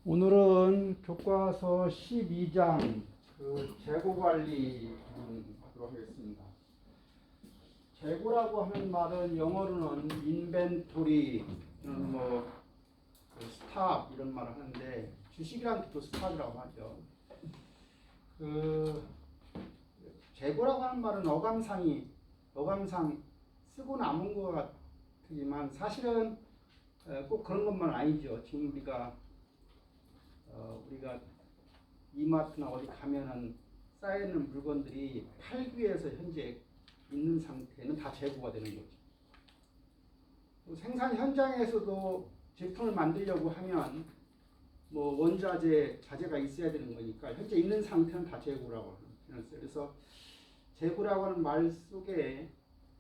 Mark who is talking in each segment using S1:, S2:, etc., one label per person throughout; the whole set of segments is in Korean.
S1: 오늘은 교과서 12장 재고관리 하도록 하겠습니다. 재고라고 하는 말은 영어로는 인벤토리, 스탑 이런 말을 하는데 주식이란 뜻도 스탑이라고 하죠. 재고라고 하는 말은 어감상 쓰고 남은 것 같지만 사실은 꼭 그런 것만 아니죠. 지금 우리가 이마트나 어디 가면은 쌓여있는 물건들이 팔기 위해서 현재 있는 상태는 다 재고가 되는 거죠. 생산 현장에서도 제품을 만들려고 하면 자재가 있어야 되는 거니까 현재 있는 상태는 다 재고라고 하는. 그래서 재고라고 하는 말 속에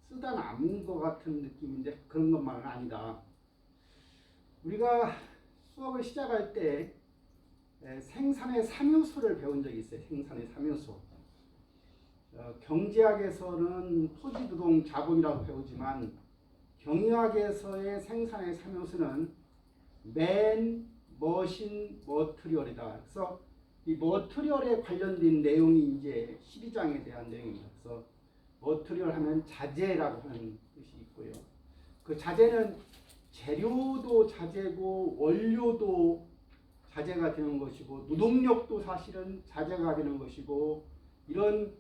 S1: 쓰다 남은 것 같은 느낌인데 그런 것만은 아니다. 우리가 수업을 시작할 때 생산의 3요소를 배운 적이 있어요. 생산의 3요소. 경제학에서는 토지, 노동, 자본이라고 배우지만 경영학에서의 생산의 3요소는 맨, 머신, 머트리얼이다. 그래서 이 머트리얼에 관련된 내용이 이제 12장에 대한 내용입니다. 그래서 머트리얼 하면 자재라고 하는 뜻이 있고요. 그 자재는 재료도 자재고 원료도 자재가 되는 것이고 노동력도 사실은 자재가 되는 것이고 이런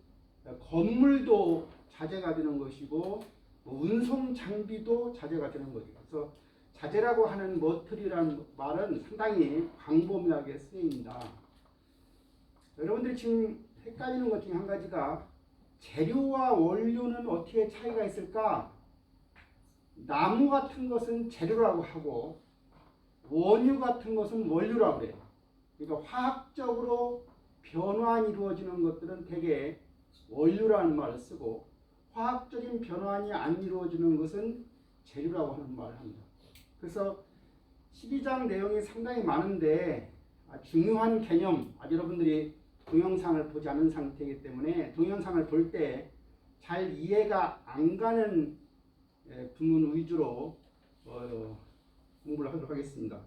S1: 건물도 자재가 되는 것이고 운송 장비도 자재가 되는 거죠. 그래서 자재라고 하는 머트리라는 말은 상당히 광범위하게 쓰입니다. 여러분들이 지금 헷갈리는 것 중에 한 가지가 재료와 원료는 어떻게 차이가 있을까? 나무 같은 것은 재료라고 하고 원유 같은 것은 원료라고 그래요. 그러니까 화학적으로 변환이 이루어지는 것들은 대개 원료라는 말을 쓰고 화학적인 변환이 안 이루어지는 것은 재료라고 하는 말을 합니다. 그래서 12장 내용이 상당히 많은데 중요한 개념, 여러분들이 동영상을 보지 않은 상태이기 때문에 동영상을 볼 때 잘 이해가 안 가는 부분 위주로 공부를 하도록 하겠습니다.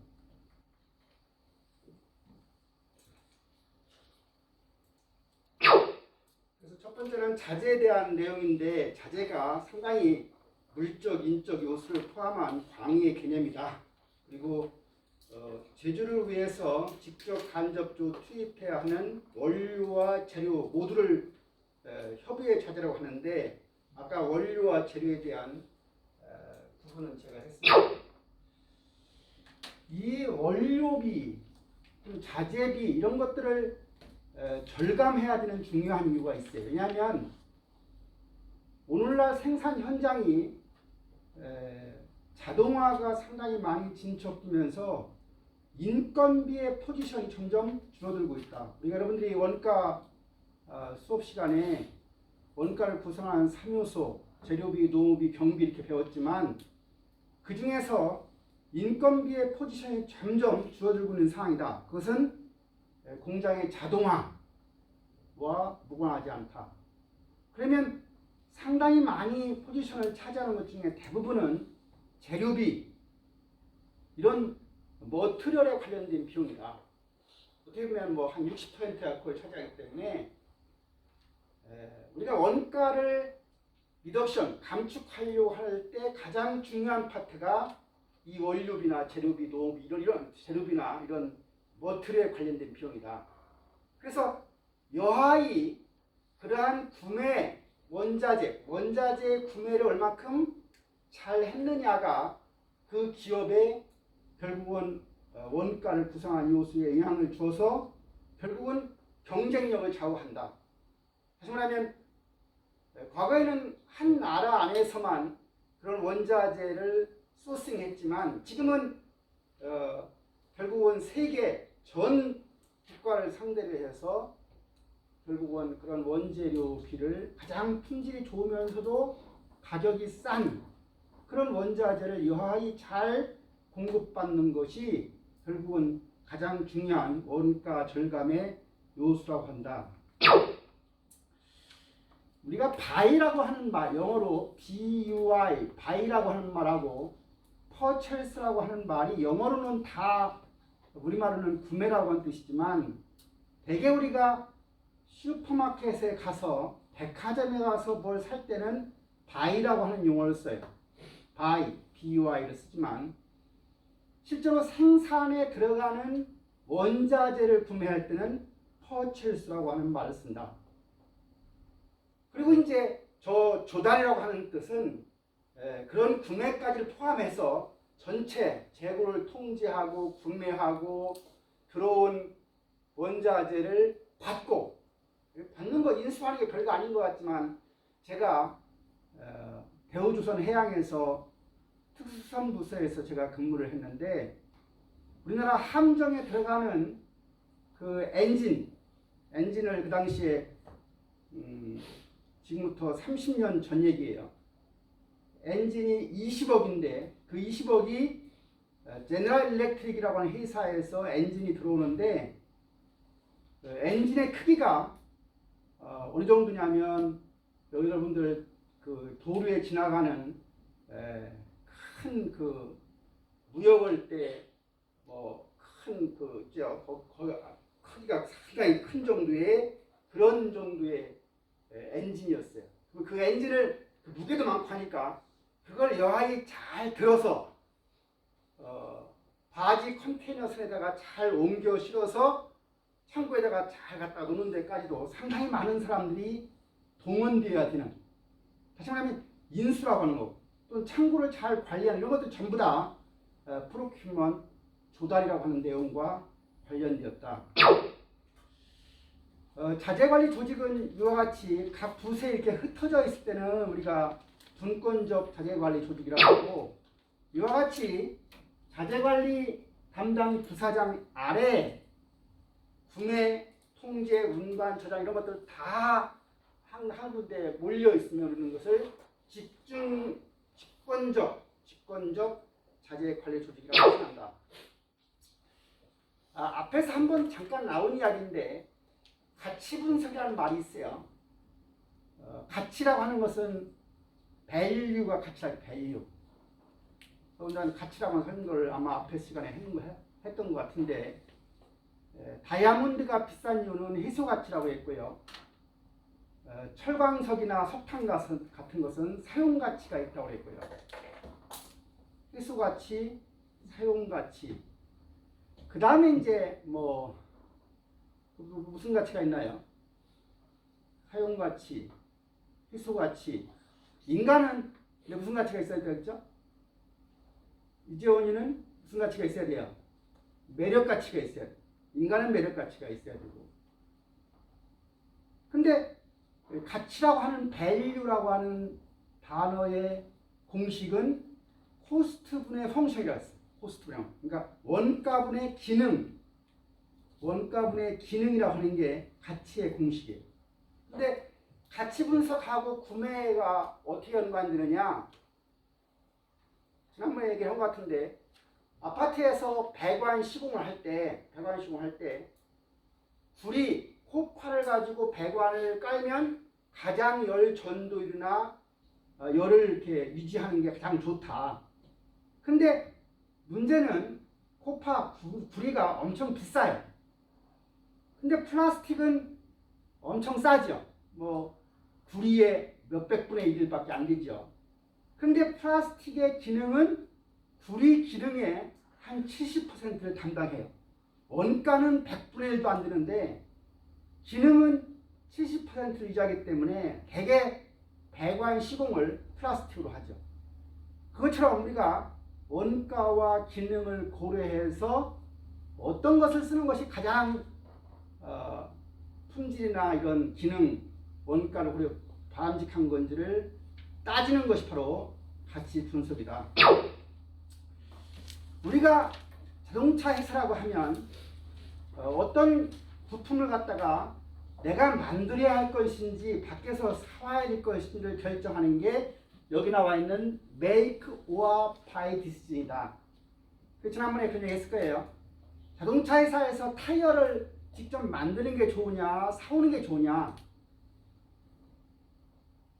S1: 그래서 첫 번째는 자재에 대한 내용인데 자재가 상당히 물적, 인적 요소를 포함한 광의의 개념이다. 그리고 제조를 위해서 직접 간접적으로 투입해야 하는 원료와 재료 모두를 협의의 자재라고 하는데 아까 원료와 재료에 대한 부분은 제가 했습니다. 이 원료비, 자재비 이런 것들을 절감해야 되는 중요한 이유가 있어요. 왜냐하면 오늘날 생산 현장이 자동화가 상당히 많이 진척되면서 인건비의 포지션이 점점 줄어들고 있다. 우리가 여러분들이 원가 수업 시간에 원가를 구성하는 3요소, 재료비, 노무비, 경비 이렇게 배웠지만 그 중에서 인건비의 포지션이 점점 줄어들고 있는 상황이다. 그것은 공장의 자동화와 무관하지 않다. 그러면 상당히 많이 포지션을 차지하는 것 중에 대부분은 재료비, 이런 머트리얼에 관련된 비용이다. 어떻게 보면 한 60%가 그걸 차지하기 때문에 우리가 원가를 리덕션, 감축하려고 할 때 가장 중요한 파트가 이 원료비나 재료비, 노무비 이런 재료비나 이런 머트리얼에 관련된 비용이다. 그래서 여하이 그러한 구매 원자재 구매를 얼마큼 잘 했느냐가 그 기업의 결국은 원가를 구성하는 요소에 영향을 줘서 결국은 경쟁력을 좌우한다. 다시 말하면 과거에는 한 나라 안에서만 그런 원자재를 소싱했지만 지금은 결국은 세계 전 국가를 상대로 해서 결국은 그런 원재료비를 가장 품질이 좋으면서도 가격이 싼 그런 원자재를 여하이 잘 공급받는 것이 결국은 가장 중요한 원가 절감의 요소라고 한다. 우리가 buy라고 하는 말, 영어로 BUI, buy라고 하는 말하고 purchase라고 하는 말이 영어로는 다 우리말로는 구매라고 하는 뜻이지만 대개 우리가 슈퍼마켓에 가서 백화점에 가서 뭘 살 때는 buy라고 하는 용어를 써요. buy, B-U-I를 쓰지만 실제로 생산에 들어가는 원자재를 구매할 때는 purchase라고 하는 말을 쓴다. 그리고 이제 저 조달이라고 하는 뜻은 그런 구매까지를 포함해서 전체 재고를 통제하고 구매하고 들어온 원자재를 받는 거 인수하는 게 별거 아닌 것 같지만 제가 대우조선 해양에서 특수수산부서에서 제가 근무를 했는데 우리나라 함정에 들어가는 그 엔진을 그 당시에 지금부터 30년 전 얘기예요. 엔진이 20억인데 그 20억이 제너럴 일렉트릭이라고 하는 회사에서 엔진이 들어오는데 엔진의 크기가 어느 정도냐면 여러분들 그 도로에 지나가는 큰 그 무역을 때 뭐 큰 그 크기가 상당히 큰 정도의 그런 정도의 엔진이었어요. 그 엔진을 무게도 많고 하니까 그걸 여하이 잘 들어서 바지 컨테이너선에다가 잘 옮겨 실어서 창고에다가 잘 갖다 놓는 데까지도 상당히 많은 사람들이 동원되어야 되는, 다시 말하면 인수라고 하는 거, 또는 창고를 잘 관리하는 이런 것들 전부 다 프로큐먼 조달이라고 하는 내용과 관련되었다. 자재관리 조직은 이와 같이 각 부서에 이렇게 흩어져 있을 때는 우리가 분권적 자재관리 조직이라고 하고, 이와 같이 자재관리 담당 부사장 아래 구매, 통제, 운반, 저장 이런 것들 다 한 군데 몰려 있으면 그러는 것을 집권적 자재관리 조직이라고 표현한다. 앞에서 한번 잠깐 나온 이야기인데 가치 분석이라는 말이 있어요. 가치라고 하는 것은 value가 가치라, value. 난 가치라고 하는 걸 아마 앞에 시간에 했던 것 같은데, 다이아몬드가 비싼 이유는 희소 가치라고 했고요. 철광석이나 석탄 같은 것은 사용 가치가 있다고 했고요. 희소 가치, 사용 가치. 그 다음에 이제 뭐 무슨 가치가 있나요? 사용 가치, 희소 가치. 인간은 무슨 가치가 있어야 되겠죠? 이재원이는 무슨 가치가 있어야 돼요? 매력 가치가 있어야 돼요. 인간은 매력 가치가 있어야 되고. 근데 가치라고 하는 value라고 하는 단어의 공식은 코스트분의 펑션이라고 했어요. 코스트분의, 그러니까 원가분의 기능이라고 하는 게 가치의 공식이에요. 근데 가치 분석하고 구매가 어떻게 연관되느냐? 지난번에 얘기한 것 같은데, 아파트에서 배관 시공을 할 때 불이 코파를 가지고 배관을 깔면 가장 열 전도율이나 열을 이렇게 유지하는 게 가장 좋다. 근데 문제는 코파 구리가 엄청 비싸요. 근데 플라스틱은 엄청 싸죠. 뭐 구리의 몇백 분의 1밖에 안 되죠. 근데 플라스틱의 기능은 구리 기능의 한 70%를 담당해요. 원가는 100분의 1도 안 되는데 기능은 70%를 유지하기 때문에 대개 배관 시공을 플라스틱으로 하죠. 그것처럼 우리가 원가와 기능을 고려해서 어떤 것을 쓰는 것이 가장 품질이나 이런 기능, 원가를 고려 바람직한 건지를 따지는 것이 바로 가치 분석이다. 우리가 자동차 회사라고 하면 어떤 부품을 갖다가 내가 만들어야 할 것인지 밖에서 사와야 될 것인지를 결정하는 게 여기 나와 있는 make or buy decision이다. 지난번에 그런 얘기 했을 거예요. 자동차 회사에서 타이어를 직접 만드는 게 좋으냐, 사오는 게 좋으냐.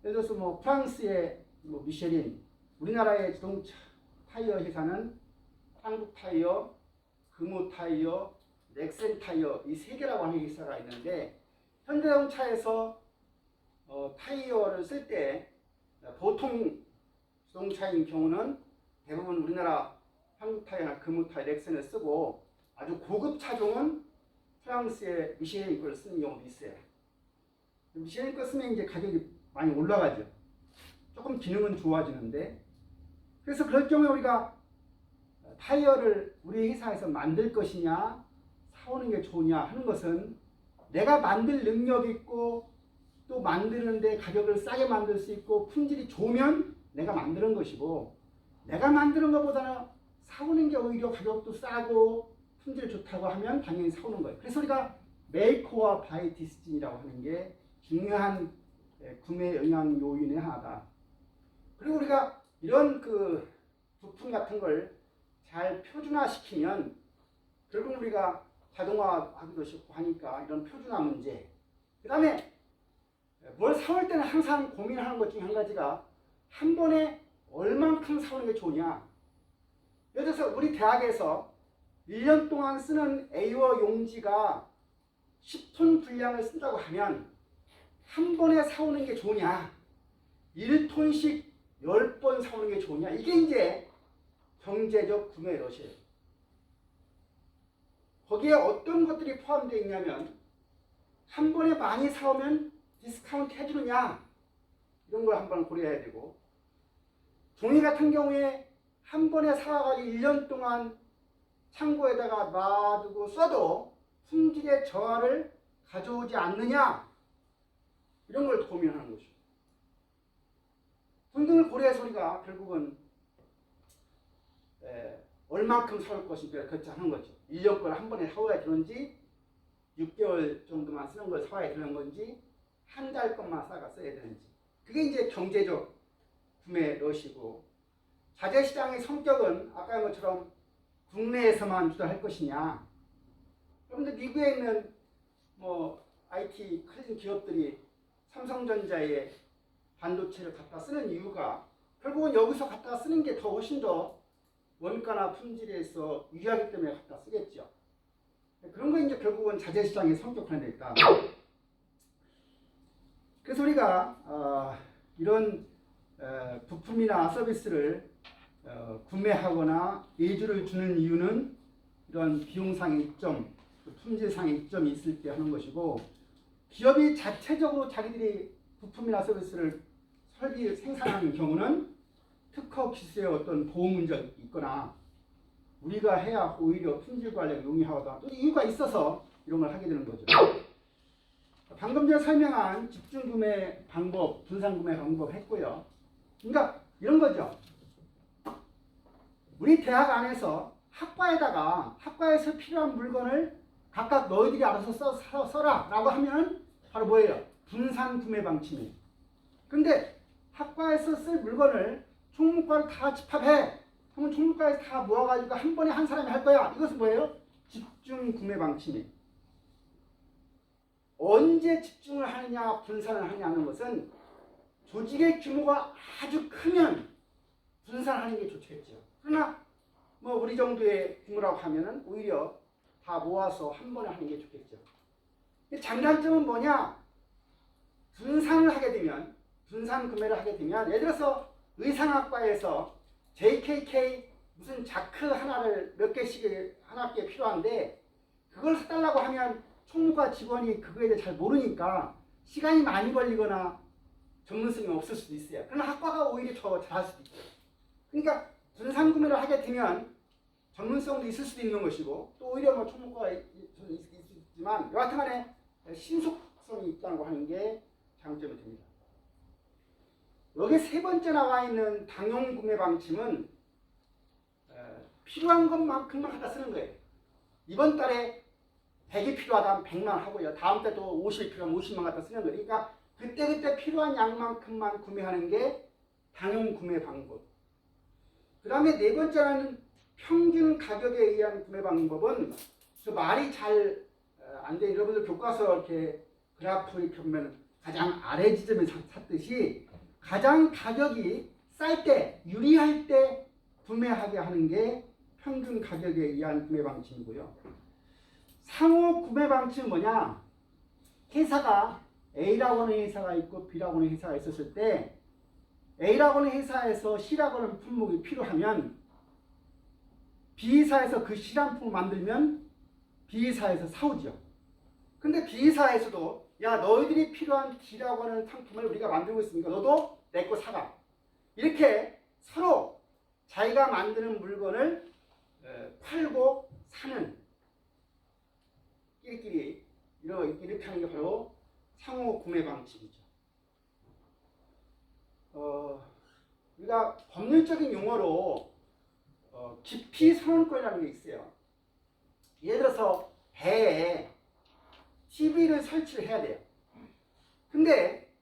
S1: 예를 들어서 뭐 프랑스의 뭐 미쉐린, 우리나라의 자동차 타이어 회사는 한국 타이어, 금호 타이어, 넥센 타이어 이 세 개라고 하는 회사가 있는데 현대자동차에서 타이어를 쓸 때 보통 자동차인 경우는 대부분 우리나라 한국 타이어나 금호 타이어, 넥센을 쓰고 아주 고급 차종은 프랑스의 미쉐린 걸 쓰는 경우도 있어요. 미쉐린 거 쓰면 이제 가격이 많이 올라가죠. 조금 기능은 좋아지는데 그래서 그럴 경우에 우리가 타이어를 우리 회사에서 만들 것이냐 사오는 게 좋으냐 하는 것은 내가 만들 능력이 있고 또 만드는데 가격을 싸게 만들 수 있고 품질이 좋으면 내가 만드는 것이고 내가 만드는 것보다는 사오는 게 오히려 가격도 싸고 품질이 좋다고 하면 당연히 사오는 거예요. 그래서 우리가 메이커와 바이 디시전이라고 하는 게 중요한 구매 영향 요인의 하나다. 그리고 우리가 이런 그 부품 같은 걸 잘 표준화시키면 결국 우리가 자동화하기도 쉽고 하니까 이런 표준화 문제. 그 다음에 뭘 사올 때는 항상 고민하는 것 중에 한 가지가 한 번에 얼만큼 사오는 게 좋냐. 예를 들어서 우리 대학에서 1년 동안 쓰는 A어 용지가 10톤 분량을 쓴다고 하면 한 번에 사오는 게 좋으냐 1톤씩 10번 사오는 게 좋으냐 이게 이제 경제적 구매 러시예요. 거기에 어떤 것들이 포함되어 있냐면 한 번에 많이 사오면 디스카운트 해주느냐 이런 걸 한번 고려해야 되고 종이 같은 경우에 한 번에 사와가지고 1년 동안 창고에다가 놔두고 써도 품질의 저하를 가져오지 않느냐 이런 걸 고민하는 것이죠. 등등을 고려해서 우리가 결국은 얼만큼 사올 것인가 결정하는 거죠. 1년 걸 한 번에 사와야 되는지 6개월 정도만 쓰는 걸 사와야 되는 건지 한 달 것만 써야 되는지 그게 이제 경제적 구매 러시고 자재시장의 성격은 아까 한 것처럼 국내에서만 주도할 것이냐 그런데 미국에 있는 뭐 IT 큰 기업들이 삼성전자에 반도체를 갖다 쓰는 이유가 결국은 여기서 갖다 쓰는 게 더 훨씬 더 원가나 품질에서 유리하기 때문에 갖다 쓰겠죠. 그런 거 이제 결국은 자재시장의 성격화가 있다. 그래서 우리가 이런 부품이나 서비스를 구매하거나 예주를 주는 이유는 이런 비용상의 이점, 품질상의 이점이 있을 때 하는 것이고 기업이 자체적으로 자기들이 부품이나 서비스를 생산하는 경우는 특허 기술의 어떤 보호 문제가 있거나 우리가 해야 오히려 품질 관리가 용이하다 또 이유가 있어서 이런 걸 하게 되는 거죠. 방금 전에 설명한 집중 구매 방법, 분산 구매 방법 했고요. 그러니까 이런 거죠. 우리 대학 안에서 학과에서 필요한 물건을 각각 너희들이 알아서 써라 라고 하면 바로 뭐예요? 분산 구매 방침이에요. 근데 학과에서 쓸 물건을 총무과를 다 집합해. 그러면 총무과에서 다 모아가지고 한 번에 한 사람이 할 거야. 이것은 뭐예요? 집중 구매 방침이에요. 언제 집중을 하느냐 분산을 하느냐는 것은 조직의 규모가 아주 크면 분산하는 게 좋겠죠. 그러나 뭐 우리 정도의 규모라고 하면은 오히려 다 모아서 한 번에 하는 게 좋겠죠. 장단점은 뭐냐? 분산을 하게 되면 분산 구매를 하게 되면 예를 들어서 의상학과에서 JKK 무슨 자크 하나를 몇 개씩 한 학기에 필요한데 그걸 사달라고 하면 총무과 직원이 그거에 대해 잘 모르니까 시간이 많이 걸리거나 전문성이 없을 수도 있어요. 그러나 학과가 오히려 더 잘할 수도 있죠. 그러니까 분산 구매를 하게 되면 전문성도 있을 수도 있는 것이고 또 오히려 뭐 총무과가 있지만 여하튼간에 신속성이 있다고 하는 게 장점이 됩니다. 여기 세 번째 나와 있는 당용 구매 방침은 필요한 것만큼만 갖다 쓰는 거예요. 이번 달에 100이 필요하다면 100만 하고요. 다음 달도 50이 필요하면 50만 갖다 쓰는 거예요. 그러니까 그때그때 필요한 양만큼만 구매하는 게 당용 구매 방법. 그 다음에 네 번째는 평균 가격에 의한 구매 방법은 그 말이 잘 안 돼. 여러분들 교과서 이렇게 그래프 이렇게 보면 가장 아래 지점에 샀듯이 가장 가격이 쌀 때, 유리할 때 구매하게 하는 게 평균 가격에 의한 구매 방침이고요. 상호 구매 방침은 뭐냐? 회사가 A라고 하는 회사가 있고 B라고 하는 회사가 있었을 때 A라고 하는 회사에서 C라고 하는 품목이 필요하면 B사에서 그 C라는 품목을 만들면 B사에서 사오죠. 근데 B사에서도 야 너희들이 필요한 D라고 하는 상품을 우리가 만들고 있으니까 너도 내 거 사가. 이렇게 서로 자기가 만드는 물건을 팔고 사는 끼리끼리 이렇게 하는 게 바로 상호 구매 방식이죠. 우리가 법률적인 용어로 기피 선언권이라는 게 있어요. 예를 들어서 배에 TV를 설치를 해야 돼요. 근데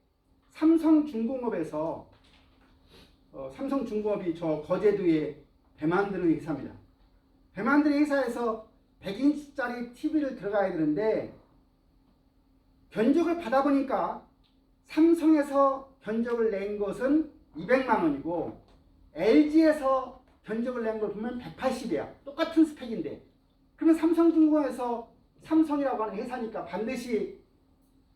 S1: 삼성중공업에서 삼성중공업이 저 거제도에 배 만드는 회사입니다. 배 만드는 회사에서 100인치짜리 TV를 들어가야 되는데 견적을 받아보니까 삼성에서 견적을 낸 것은 200만 원이고 LG에서 견적을 낸 걸 보면 180이야. 똑같은 스펙인데 그러면 삼성중공업에서 삼성이라고 하는 회사니까 반드시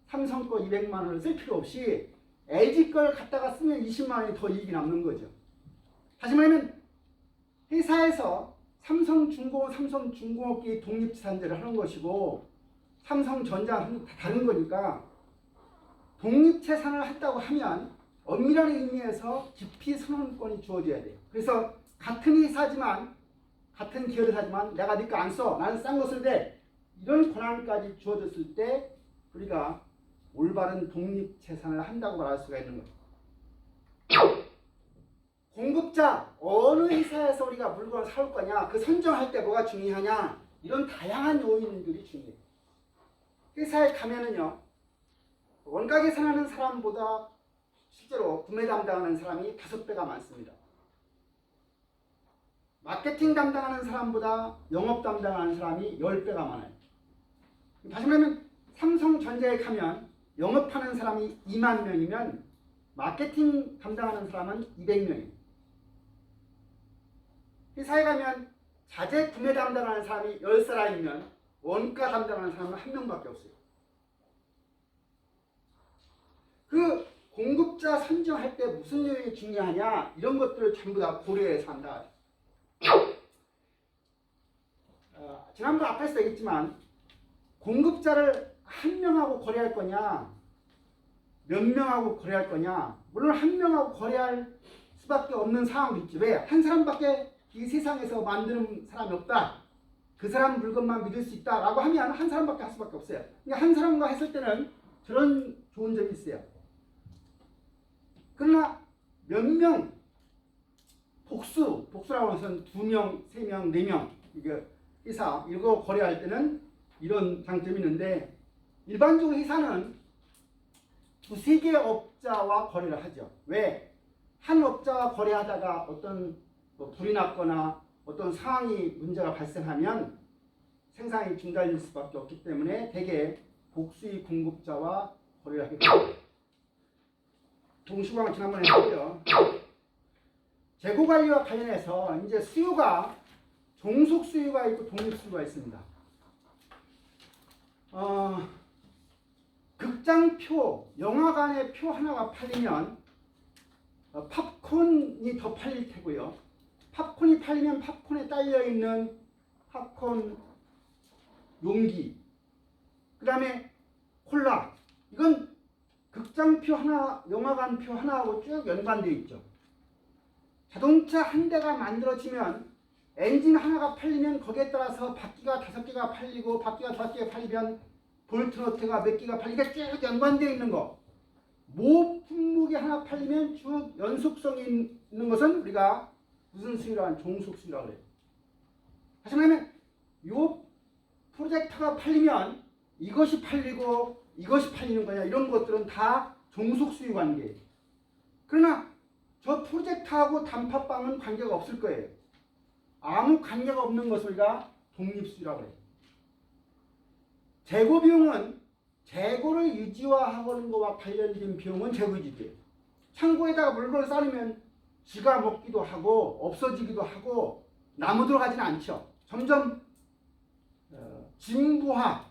S1: 삼성 거 200만 원을 쓸 필요 없이 LG 걸 갖다가 쓰면 20만 원이 더 이익이 남는 거죠. 다시 말하면 회사에서 삼성중공업, 삼성중공업기 독립자산제를 하는 것이고 삼성전자는 다른 거니까 독립재산을 했다고 하면 엄밀한 의미에서 기피선언권이 주어져야 돼요. 그래서 같은 회사지만 같은 계열사지만 내가 네 거 안 써. 나는 싼 거 쓸 때 이런 권한까지 주어졌을 때 우리가 올바른 독립재산을 한다고 말할 수가 있는 거예요. 공급자, 어느 회사에서 우리가 물건을 사올 거냐, 그 선정할 때 뭐가 중요하냐, 이런 다양한 요인들이 중요해요. 회사에 가면은요, 원가 계산하는 사람보다 실제로 구매 담당하는 사람이 5배가 많습니다. 마케팅 담당하는 사람보다 영업 담당하는 사람이 10배가 많아요. 다시 말하면 삼성전자에 가면 영업하는 사람이 2만 명이면 마케팅 담당하는 사람은 200명이에요. 회사에 가면 자재 구매 담당하는 사람이 10사람이면 원가 담당하는 사람은 1명밖에 없어요. 그 공급자 선정할 때 무슨 요인이 중요하냐, 이런 것들을 전부 다 고려해서 한다. 지난번 앞에서 얘기했지만 공급자를 한 명하고 거래할 거냐, 몇 명하고 거래할 거냐. 물론 한 명하고 거래할 수밖에 없는 상황도 있지. 왜? 한 사람밖에 이 세상에서 만드는 사람이 없다. 그 사람 물건만 믿을 수 있다 라고 하면 한 사람밖에 할 수밖에 없어요. 그러니까 한 사람과 했을 때는 그런 좋은 점이 있어요. 그러나 몇 명, 복수라고 해서는 2명, 3명, 4명 이게 회사 이거 거래할 때는 이런 장점이 있는데 일반적으로 회사는 2-3개 업자와 거래를 하죠. 왜? 한 업자와 거래하다가 어떤 불이 났거나 어떤 상황이 문제가 발생하면 생산이 중단될 수밖에 없기 때문에 대개 복수의 공급자와 거래를 하게 됩니다. 동시광 지난번에 했고요. 재고 관리와 관련해서 이제 수요가 종속 수요가 있고 독립 수요가 있습니다. 극장표, 영화관의 표 하나가 팔리면 팝콘이 더 팔릴 테고요. 팝콘이 팔리면 팝콘에 딸려있는 팝콘 용기, 그 다음에 콜라, 이건 극장표 하나, 영화관표 하나하고 쭉 연관되어 있죠. 자동차 한 대가 만들어지면 엔진 하나가 팔리면 거기에 따라서 바퀴가 5개가 팔리고 바퀴가 5개가 팔리면 볼트너트가 몇 개가 팔리게 쭉 연관되어 있는 거. 모 품목이 하나 팔리면 쭉 연속성이 있는 것은 우리가 무슨 수요라는 종속 수요라고 그래요. 다시 말하면 요 프로젝터가 팔리면 이것이 팔리고 이것이 팔리는 거냐, 이런 것들은 다 종속 수요 관계예요. 그러나 저 프로젝터하고 단팥빵은 관계가 없을 거예요. 아무 관계가 없는 것을 우리가 독립수요라고 해요. 재고 비용은 재고를 유지화하는 것과 관련된 비용은 재고 유지비예요. 창고에다가 물건을 쌓으면 쥐가 먹기도 하고 없어지기도 하고 나무 들어가지는 않죠. 점점 진부화,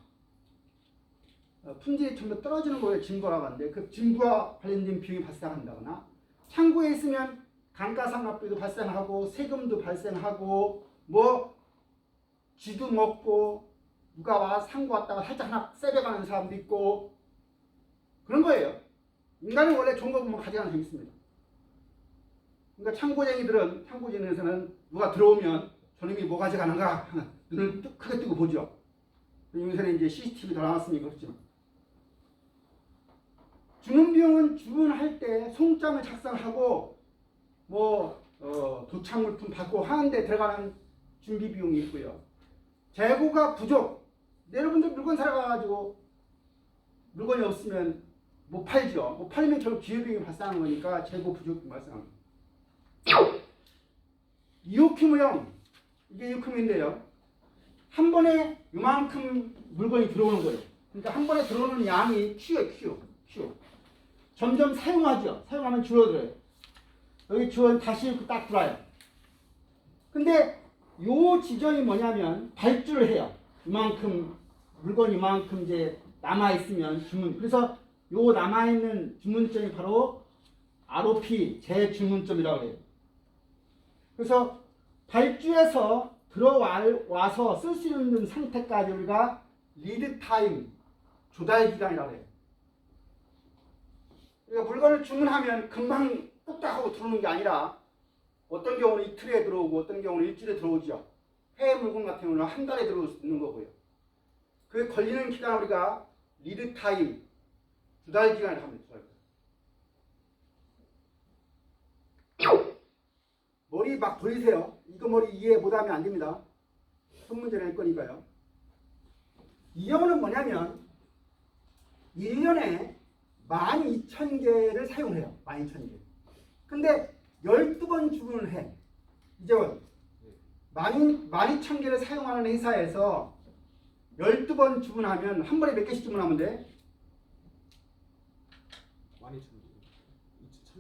S1: 품질이 점점 떨어지는 거예요. 진부화가 하는데 그 진부화 관련된 비용이 발생한다거나, 창고에 있으면 감가상각비도 발생하고 세금도 발생하고 뭐 쥐도 먹고 누가 와 상고 왔다가 살짝 하나 세배가는 사람도 있고 그런 거예요. 인간은 원래 좋은 거 보면 가져가는 게 있습니다. 그러니까 창고쟁이에서는 누가 들어오면 저놈이 뭐 가져가는가 눈을 크게 뜨고 보죠. 요새는 이제 CCTV 다 나왔으니까 그렇지만, 주문 비용은 주문할 때 송장을 작성하고 뭐 도착 물품 받고 하는데 들어가는 준비 비용이 있고요. 재고가 부족, 여러분들 물건 사러 가가지고 물건이 없으면 못 팔죠. 못 팔면 결국 기회비용이 발생하는 거니까 재고 부족이 발생합니다. 이오큐무형, 이게 이오큐무인데요. 한 번에 이만큼 물건이 들어오는 거예요. 그러니까 한 번에 들어오는 양이 Q예요. Q. 점점 사용하죠. 사용하면 줄어들어요. 여기 주원 다시 딱 들어와요. 근데 요 지점이 뭐냐면 발주를 해요. 이만큼 물건이 이만큼 이제 남아 있으면 주문. 그래서 요 남아 있는 주문점이 바로 ROP 재주문점이라고 해요. 그래서 발주해서 들어와서 쓸 수 있는 상태까지 우리가 리드 타임, 조달 기간이라고 해요. 그러니까 물건을 주문하면 금방 뚝딱 하고 들어오는 게 아니라 어떤 경우는 이틀에 들어오고 어떤 경우는 일주일에 들어오죠. 해외 물건 같은 경우는 한 달에 들어올 수 있는 거고요. 그 걸리는 기간을 우리가 리드 타임, 조달 기간이라고 합니다. 머리 막 돌리세요. 이거 머리 이해 못하면 안 됩니다. 첫 문제 낼 거니까요. 이 경우는 뭐냐면 1년에 12,000개를 사용해요. 12,000개. 근데 12번 주문을 해. 이재원, 12,000개를 사용하는 회사에서 12번 주문하면 한 번에 몇 개씩 주문하면 돼?
S2: 12,000개.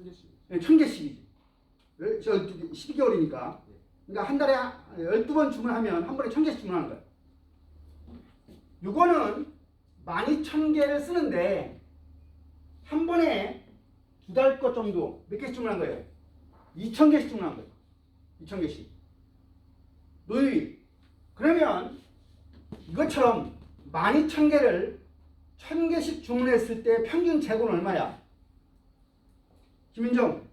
S2: 1,000개씩.
S1: 1,000개씩이지. 12개월이니까. 그러니까 한 달에 12번 주문하면 한 번에 1,000개씩 주문하는 거야. 이거는 12,000개를 쓰는데 한 번에 두 달 것 정도 몇 개씩 주문한 거예요? 2,000개씩 주문한 거예요. 2,000개씩. 노유이. 그러면 이것처럼 12,000개를 1,000개씩 주문했을 때 평균 재고는 얼마야? 김민정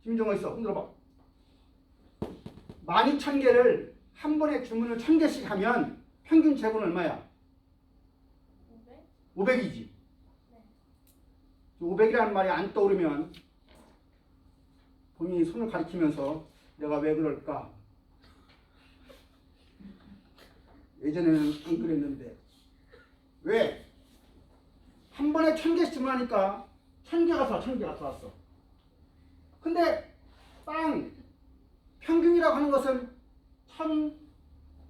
S1: 어디 있어? 흔들어봐. 12,000개를 한 번에 주문을 1,000개씩 하면 평균 재고는 얼마야? 500이지. 네. 500이라는 말이 안 떠오르면 본인이 손을 가리키면서 내가 왜 그럴까? 예전에는 안 그랬는데. 왜? 한 번에 1,000개씩 주문하니까 1,000개가 들어왔어. 근데 빵 평균이라고 하는 것은 1,000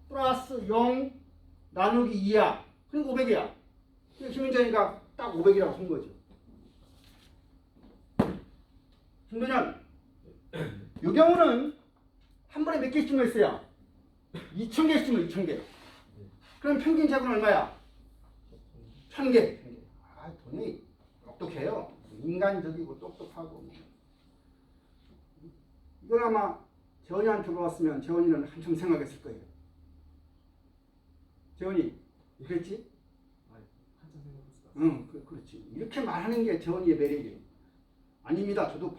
S1: 플러스 0 나누기 2야. 그러니까 500이야. 김민정이가 딱 500이라고 한 거죠. 김도년, 이 경우는 한 번에 몇 개씩 주문했어요? 2,000개씩 주문, 2,000개. 그럼 평균 재고는 얼마야? 1,000개. 아, 돈이 똑똑해요. 인간적이고 똑똑하고. 이걸 아마 재원이한테 물어봤으면 재원이는 한참 생각했을 거예요. 재원이, 그랬지?
S2: 한참 생각했어.
S1: 응, 그렇지. 이렇게 말하는 게 재원이의 매력이에요. 아닙니다. 저도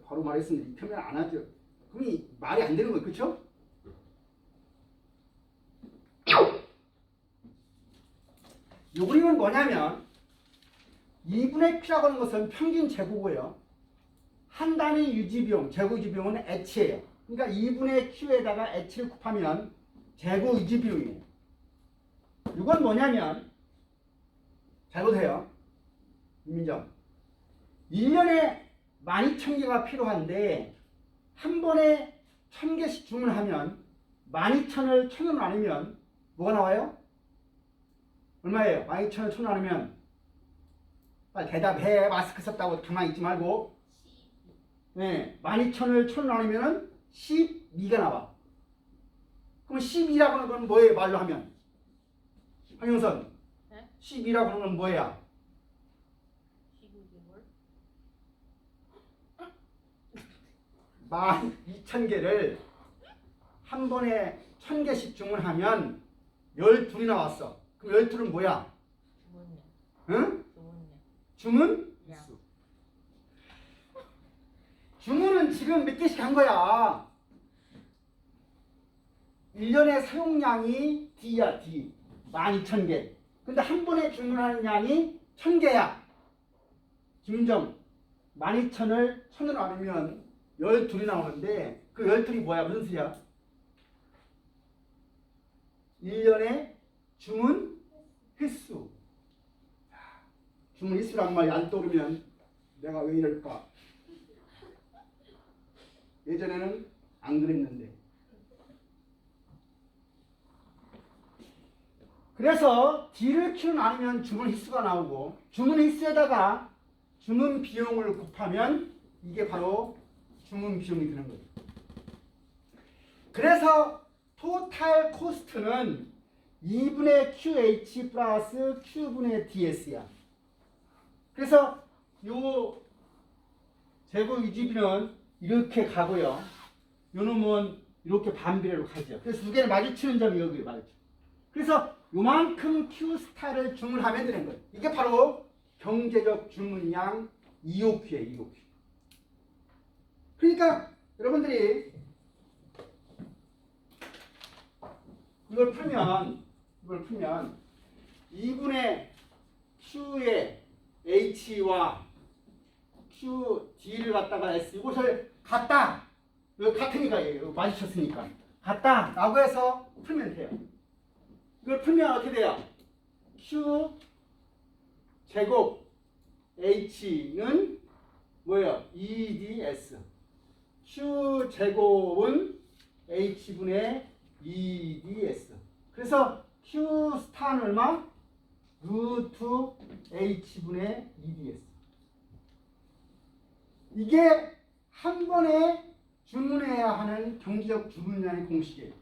S1: 바로 말했습니다. 이렇게 하면 안 하죠. 그럼 말이 안 되는 거예요. 그렇죠? 요 그림은 뭐냐면 2분의 P라고 하는 것은 평균 재고고요. 한 단위 유지비용, 재고 유지비용은 H예요. 그러니까 2분의 Q에다가 H를 곱하면 재고 유지비용이에요. 이건 뭐냐면 잘 보세요. 민정. 1년에 12,000개가 필요한데 한 번에 1,000개씩 주문하면 12,000을 1,000으로 나누면 뭐가 나와요? 얼마예요? 12,000을 1,000으로 나누면 빨리 대답해. 마스크 썼다고 가만히 있지 말고. 네, 12,000을 1,000으로 나누면 12가 나와. 그럼 12라고 하는 건 뭐예요? 말로 하면 황영선
S3: 네?
S1: 12라고 하는 건 뭐야?
S3: 12개월?
S1: 12,000개를 한 번에 1,000개씩 주문하면 12이 나왔어. 그럼 12는 뭐야?
S3: 주문량.
S1: 응?
S3: 주문량.
S1: 주문?
S3: 량.
S1: 주문은 지금 몇 개씩 한 거야. 1년의 사용량이 D야, D. 12,000개. 근데 한 번에 주문하는 양이 1,000개야. 김정, 12,000을 1,000으로 나누면 12이 나오는데 그 12이 뭐야? 무슨 수야? 1년의 주문 횟수. 주문 횟수란 말이 안 떠오르면 내가 왜 이럴까? 예전에는 안 그랬는데. 그래서 D를 Q로 나누면 주문 횟수가 나오고 주문 횟수에다가 주문 비용을 곱하면 이게 바로 주문 비용이 되는 거예요. 그래서 토탈 코스트는 2분의 QH 플러스 Q분의 DS야. 그래서 요 재고 유지비는 이렇게 가고요. 요 놈은 이렇게 반비례로 가죠. 그래서 두 개를 마주치는 점이 여기 마주쳐. 그래서 요만큼 Q스타를 주문하면 되는 거예요. 이게 바로 경제적 주문량 EOQ예요. EOQ. 그러니까 여러분들이 이걸 풀면 2분의 Q의 H와 Q, D를 갖다가 S 이것을 같다. 이거 같으니까 이거 마주쳤으니까 같다 라고 해서 풀면 돼요. 이걸 풀면 어떻게 돼요? Q 제곱 H는 뭐예요? EDS. Q 제곱은 H분의 EDS. 그래서 Q 스타는 얼마? 루트 H분의 EDS. 이게 한 번에 주문해야 하는 경제적 주문량의 공식이에요.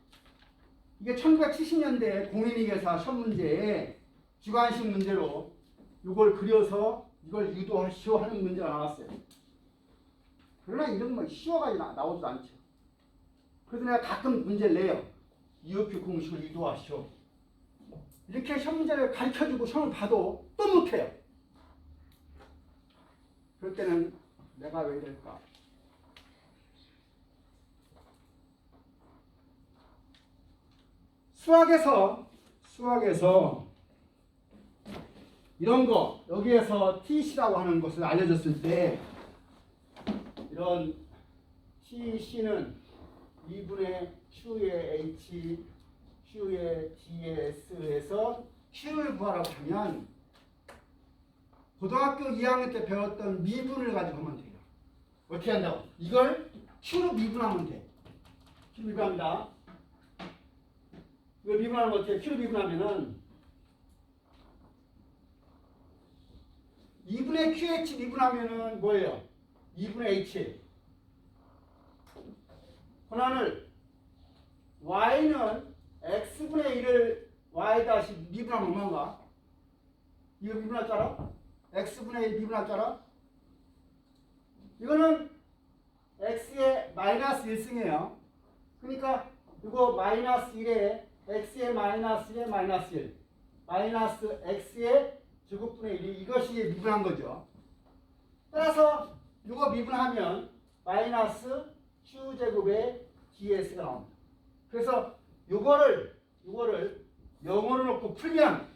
S1: 이게 1970년대 공인위계사 시험 문제에 주관식 문제로 이걸 그려서 이걸 유도하시오 하는 문제가 나왔어요. 그러나 이런 건 쉬워가지고 나오지도 않죠. 그래서 내가 가끔 문제를 내요. EOQ 공식을 유도하시오. 이렇게 시험 문제를 가르쳐주고 시험을 봐도 또 못해요. 그럴 때는 내가 왜 이럴까? 수학에서 이런 거 여기에서 TC라고 하는 것을 알려줬을 때 이런 TC는 2분의 Q의 H, Q의 DS에서 Q를 구하라고 하면 고등학교 2학년 때 배웠던 미분을 가지고 하면 돼요. 어떻게 한다고? 이걸 Q로 미분하면 돼. Q로 미분합니다. 이걸 미분하면 어떻게? Q로 미분하면은 2분의 QH 미분하면은 뭐예요? 2분의 H. 권한을 Y는 X분의 1을 Y 다시 미분하면 얼마인가? 이거 미분할 줄 알아? X분의 1 미분할 줄 알아? 이거는 X의 마이너스 1승이에요. 그러니까 이거 마이너스 1에 X의 마이너스 1에 마이너스 1 마이너스 X의 제곱분의 1이 이것이 미분한 거죠. 따라서 이거 미분하면 마이너스 Q제곱의 DS가 나옵니다. 그래서 요거를 0으로 놓고 풀면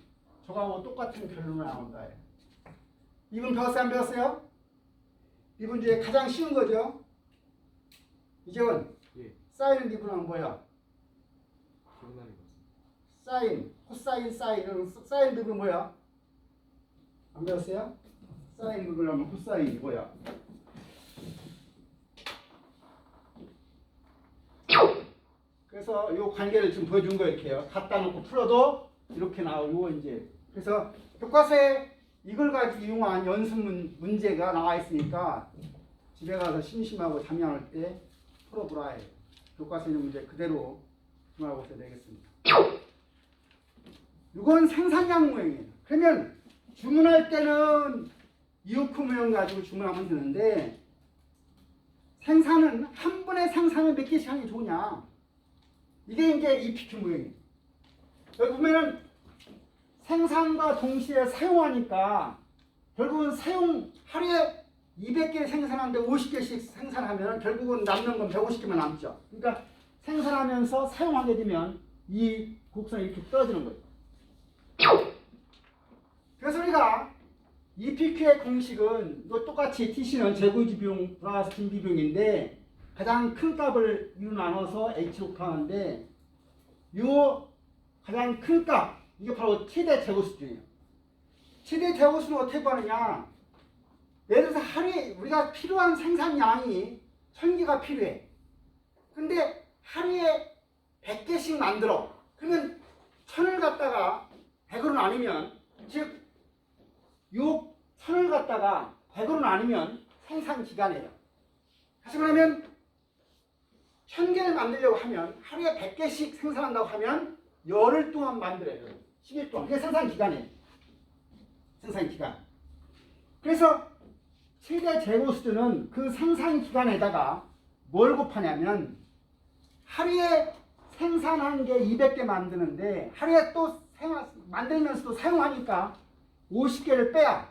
S1: 저거하고 똑같은 결론이 나온다. 미분 배웠어요? 안 배웠어요? 미분 중에 가장 쉬운 거죠? 이재원,
S2: 예.
S1: 사인을 미분하면 뭐야?
S2: 기억나는 것 같습니다.
S1: 사인, 코사인, 사인 미분 뭐야? 안 배웠어요? 사인 미분하면 코사인이 뭐야? 그래서 이 관계를 지금 보여준 거 이렇게요. 갖다 놓고 풀어도 이렇게 나오고 이제 그래서 교과서에 이걸 가지고 이용한 연습 문제가 나와 있으니까 집에 가서 심심하고 잠이 안 올 때 풀어보라 해요. 교과서 있는 문제 그대로 주말고사 내겠습니다. 이건 생산량 모형이에요. 그러면 주문할 때는 이오크 모형 가지고 주문하면 되는데 생산은 한 번에 생산을 몇 개씩 하는 게 좋으냐. 이게 이제 EPQ 모형이에요. 여기 보면은 생산과 동시에 사용하니까 결국은 하루에 200개 생산하는데 50개씩 생산하면 결국은 남는 건 150개만 남죠. 그러니까 생산하면서 사용하게 되면 이 곡선이 이렇게 떨어지는 거예요. 그래서 우리가 EPQ의 공식은 또 똑같이 TC는 제고지 비용 플러스 준비 비용인데 가장 큰 값을 2로 나눠서 H로 구하는데 요 가장 큰 값, 이게 바로 최대 재고 수준이에요. 최대 재고 수준은 어떻게 구하느냐? 예를 들어서 하루에 우리가 필요한 생산량이 1000개가 필요해. 근데 하루에 100개씩 만들어. 그러면 1000을 갖다가 100으로 나누면, 즉, 요 1000을 갖다가 100으로 나누면 생산 기간이에요. 다시 말하면 1000개를 만들려고 하면 하루에 100개씩 생산한다고 하면 열흘 동안 만들어요. 10일 동안. 그게 생산 기간이에요. 생산 기간. 그래서 최대 재고 수준은 그 생산 기간에다가 뭘 곱하냐면 하루에 생산한 게 200개 만드는데 하루에 또 만들면서도 사용하니까 50개를 빼야.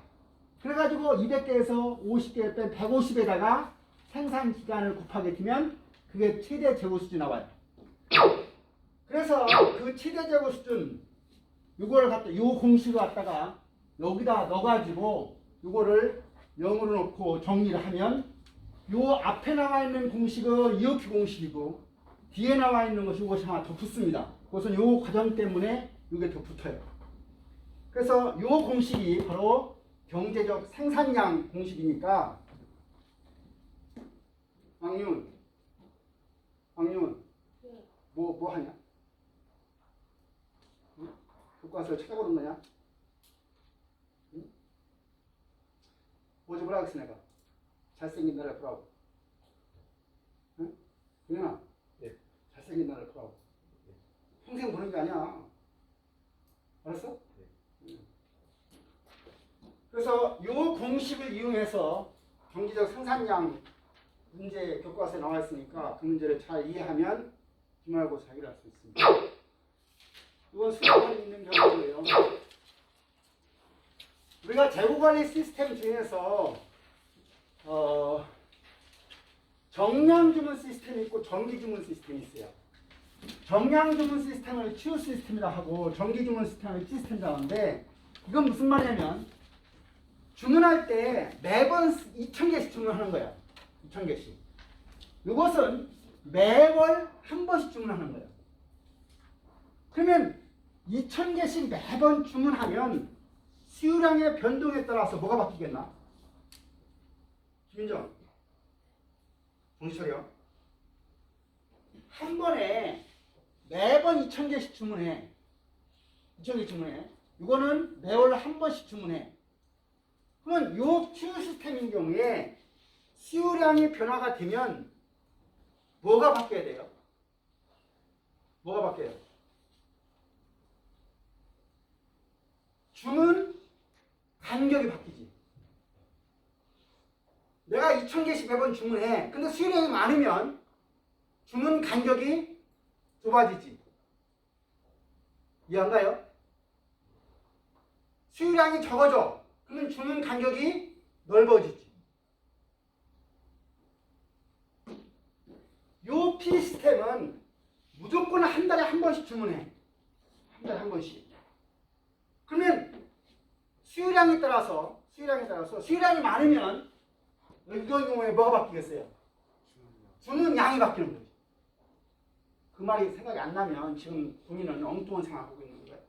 S1: 그래가지고 200개에서 50개를 뺀 150에다가 생산 기간을 곱하게 되면 그게 최대 재고 수준이 나와요. 그래서 그 최대 재고 수준 요 공식을 갖다가 여기다 넣어가지고 요거를 0으로 놓고 정리를 하면 요 앞에 나와 있는 공식은 이오큐 공식이고 뒤에 나와 있는 것이 이것이 하나 더 붙습니다. 그것은 요 과정 때문에 이게 더 붙어요. 그래서 요 공식이 바로 경제적 생산량 공식이니까 왕윤 뭐 하냐? 응? 교과서를 찾아보는 거냐? 응? 뭐지 뭐라 그랬어 내가? 잘생긴 나를 보라고. 응? 동현아.
S2: 네.
S1: 잘생긴 나를 보라고. 네. 평생 보는 게 아니야. 알았어?
S2: 네.
S1: 응. 그래서 이 공식을 이용해서 경제적 생산량 문제 교과서에 나와 있으니까 그 문제를 잘 이해하면 기말고사 해결할 수 있습니다. 이건 수학관이 있는 경우예요. 우리가 재고관리 시스템 중에서 정량주문 시스템이 있고 정기주문 시스템이 있어요. 정량주문 시스템을 Q 시스템이라 하고 정기주문 시스템을 T 시스템이라 하는데 이건 무슨 말이냐면 주문할 때 매번 2000개씩 주문하는 거야. 2000개씩. 이것은 매월 한 번씩 주문하는 거예요. 그러면 2000개씩 매번 주문하면 수요량의 변동에 따라서 뭐가 바뀌겠나? 김민정, 정시철이요. 한 번에 매번 2000개씩 주문해. 2000개 주문해. 이거는 매월 한 번씩 주문해. 그러면 요 Q 시스템인 경우에 수요량이 변화가 되면 뭐가 바뀌어야 돼요? 뭐가 바뀌어요? 주문 간격이 바뀌지. 내가 2000개씩 매번 주문해. 근데 수요량이 많으면 주문 간격이 좁아지지. 이해 안 가요? 수요량이 적어져. 그러면 주문 간격이 넓어지지. 요 P 시스템은 무조건 한 달에 한 번씩 주문해. 한 달에 한 번씩. 그러면 수요량에 따라서 수요량이 많으면 이런 경우에 뭐가 바뀌겠어요? 주문 양이 바뀌는 거죠. 그 말이 생각이 안 나면 지금 본인은 엉뚱한 생각하고 있는 거예요.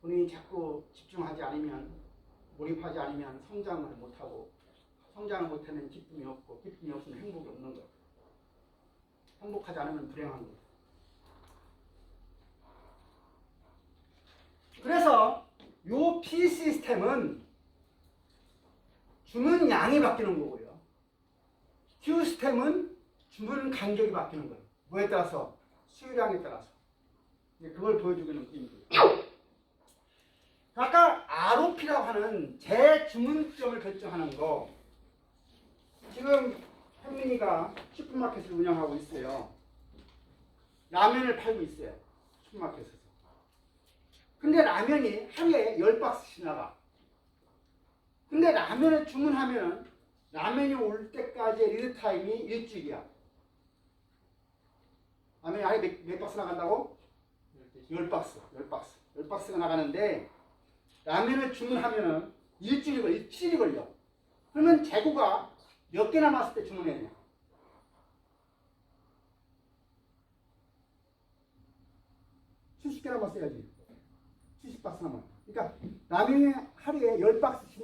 S1: 본인이 자꾸 집중하지 않으면, 몰입하지 않으면 성장을 못하고, 성장을 못하면 기쁨이 없고, 기쁨이 없으면 행복이 없는 거예요. 행복하지 않으면 불행한 거예요. 그래서 요 P 시스템은 주문 양이 바뀌는 거고요. Q 시스템은 주문 간격이 바뀌는 거예요. 뭐에 따라서? 수율량에 따라서. 그걸 보여주는 그림이에요. 아까 ROP라고 하는 재주문점을 결정하는 거. 지금 현민이가 슈퍼마켓을 운영하고 있어요. 라면을 팔고 있어요. 슈퍼마켓에서. 근데 라면이 하루에 10박스씩 나가. 근데 라면을 주문하면 라면이 올 때까지의 리드타임이 일주일이야. 라면이 하루에 몇 박스 나간다고? 10박스가 나가는데 라면을 주문하면 일주일이 걸려, 7일이 걸려. 그러면 재고가 몇 개 남았을 때 주문해야 되냐? 수십 개 남았어야지. 70박스 남아. 그러니까 라면이 하루에 10박스씩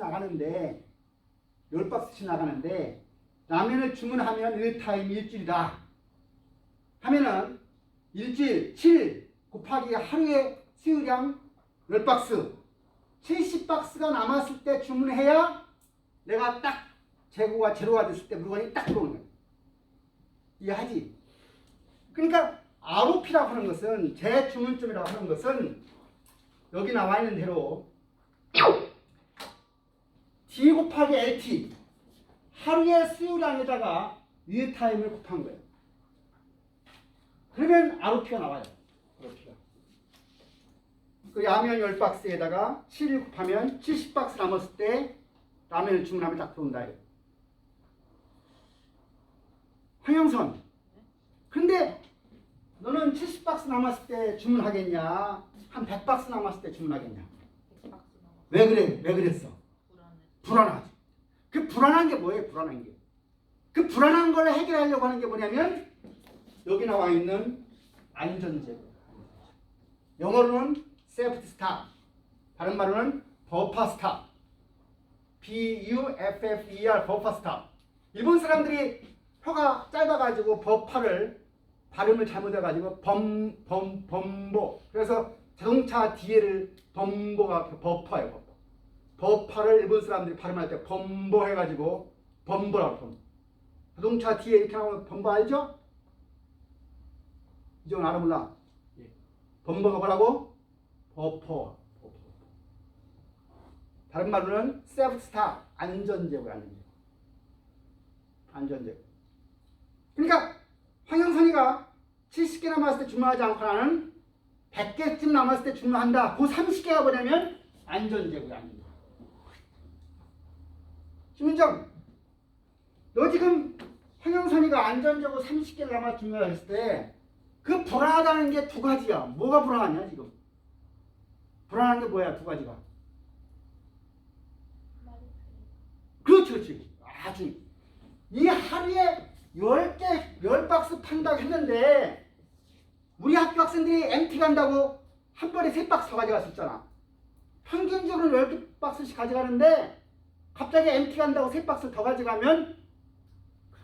S1: 나가는데 라면을 주문하면 일타임 일주일이다. 하면은 일주일 7 곱하기 하루에 수유량 10박스 70박스가 남았을 때 주문해야 내가 딱 재고가 제로가 됐을 때 물건이 딱 들어오는 거야. 이해하지? 그러니까 ROP라고 하는 것은 재주문점이라고 하는 것은 여기 나와 있는 대로 D 곱하기 LT 하루의 수요량에다가 리드타임을 곱한 거예요. 그러면 ROP가 나와요. ROP가. 그 라면 10박스에다가 7을 곱하면 70박스 남았을 때 라면을 주문하면 딱 들어온다. 황영선. 근데 너는 70박스 남았을 때 주문하겠냐? 한 100박스 남았을 때 주문하겠냐? 왜 그래? 왜 그랬어? 불안하지. 그 불안한 게 뭐예요? 불안한 게. 그 불안한 걸 해결하려고 하는 게 뭐냐면 여기 나와 있는 안전제고. 영어로는 safety stop. 다른 말로는 buffer stop. B-U-F-F-E-R buffer stop. 일본 사람들이 혀가 짧아가지고 버퍼를 발음을 잘못해가지고 범보. 그래서 자동차 뒤에를 범보가 버퍼예요. 버퍼. 버퍼를 일본 사람들이 발음할 때 범보 해가지고 범보라고 범보. 자동차 뒤에 이렇게 나오면 범보 알죠? 이쪽은 알아 몰라?
S2: 예.
S1: 범보가 뭐라고? 버퍼. 다른 말로는 세이프티 스탑. 안전제고요. 안전제고. 그러니까 황영선이가 70개 남았을 때 주문하지 않고 나는 100개쯤 남았을 때 주문한다. 그 30개가 뭐냐면 안전제고요. 안전제. 김민정, 너 지금 황영선이가 안전제고 30개를 남아 주문했을 때 그 불안하다는 게 두 가지야. 뭐가 불안하냐 지금? 불안한 게 뭐야? 두 가지가. 그렇지. 아주. 이 하루에 10개, 10박스 판다고 했는데 우리 학교 학생들이 MT 간다고 한 번에 3박스 더 가져갔었잖아. 평균적으로 10박스씩 가져가는데 갑자기 MT 간다고 3박스 더 가져가면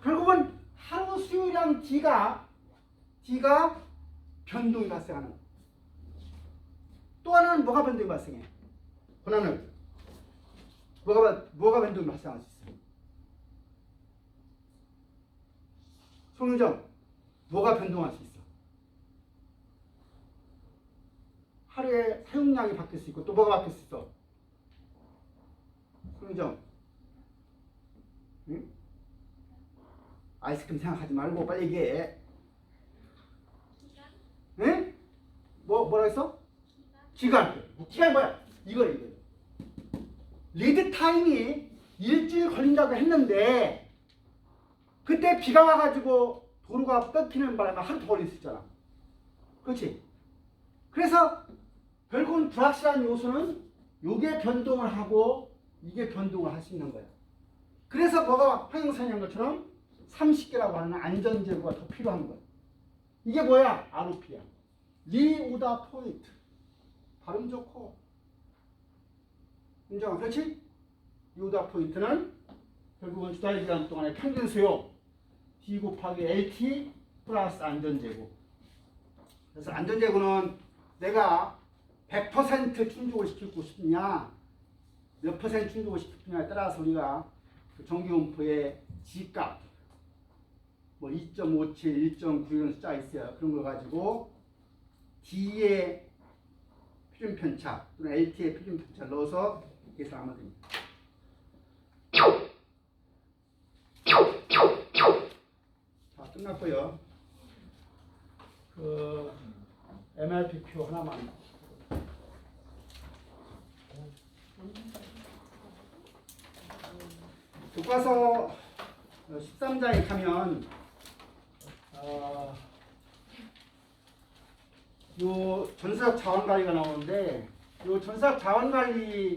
S1: 결국은 하루 수요량 D가 변동이 발생하는 거야. 또 하나는 뭐가 변동이 발생해? 하나는 뭐가 변동이 발생할 수 있어? 송유정, 뭐가 변동할 수 있어? 하루에 사용량이 바뀔 수 있고 또 뭐가 바뀔 수 있어? 송유정, 응? 아이스크림 생각하지 말고 빨리 얘기해. 응? 뭐라 했어? 기간 뭐야? 이거. 리드 타임이 일주일 걸린다고 했는데 그때 비가 와가지고 도로가 뺏기는 바람에 하루 더 걸릴 수 있잖아. 그렇지? 그래서 결국은 불확실한 요소는 이게 변동을 하고 이게 변동을 할 수 있는 거야. 그래서 뭐가 황영선이 한 것처럼 30개라고 하는 안전제고가 더 필요한 거야. 이게 뭐야? ROP야. 리오다 포인트. 발음 좋고. 인정아, 그렇지? 리오다 포인트는 결국은 두 달 기간 동안의 평균 수요 D 곱하기 LT 플러스 안전제고. 그래서 안전제고는 내가 100% 충족을 시키고 싶냐, 몇 퍼센트 충족을 시키느냐에 따라서 우리가 그 전기요금표의 G값, 뭐 2.57, 1.9 이런 숫자 있어요. 그런 걸 가지고 D의 표준 편차 또는 LT의 표준 편차를 넣어서 계산하면 됩니다. 자, 끝났고요. 그 MRP 표 하나만. 교과서 13장에 가면 요 전사적 자원관리가 나오는데 요 전사적 자원관리